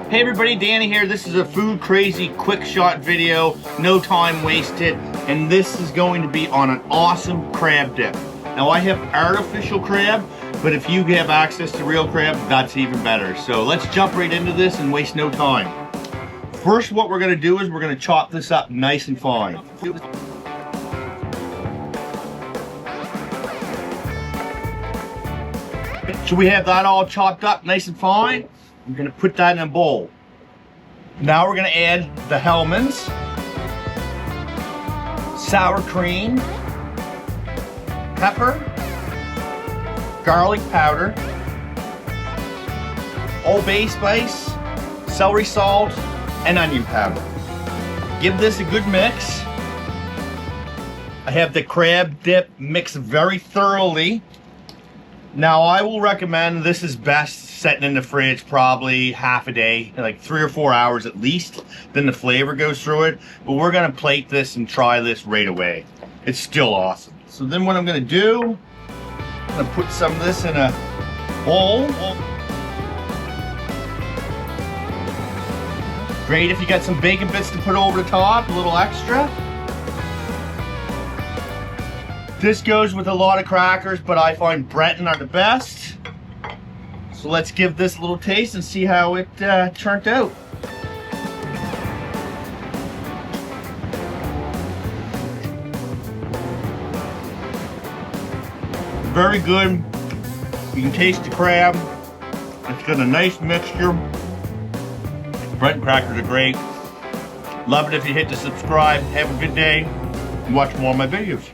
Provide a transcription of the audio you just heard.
Hey everybody, Danny here. This is a food crazy quick shot video, no time wasted, and this is going to be on an awesome crab dip. Now I have artificial crab, but if you have access to real crab, that's even better. So let's jump right into this and waste no time. First, what we're gonna do is we're gonna chop this up nice and fine. So we have that all chopped up nice and fine. I'm gonna put that in a bowl. Now we're gonna add the Hellmann's, sour cream, pepper, garlic powder, Old Bay spice, celery salt, and onion powder. Give this a good mix. I have the crab dip mixed very thoroughly. Now I will recommend this is best setting in the fridge probably half a day, like 3 or 4 hours at least. Then the flavor goes through it. But we're gonna plate this and try this right away. It's still awesome. So then what I'm gonna do, I'm gonna put some of this in a bowl. Great if you got some bacon bits to put over the top, a little extra. This goes with a lot of crackers, but I find Breton are the best. So let's give this a little taste and see how it turned out. Very good. You can taste the crab. It's got a nice mixture. Breton crackers are great. Love it if you hit the subscribe. Have a good day. Watch more of my videos.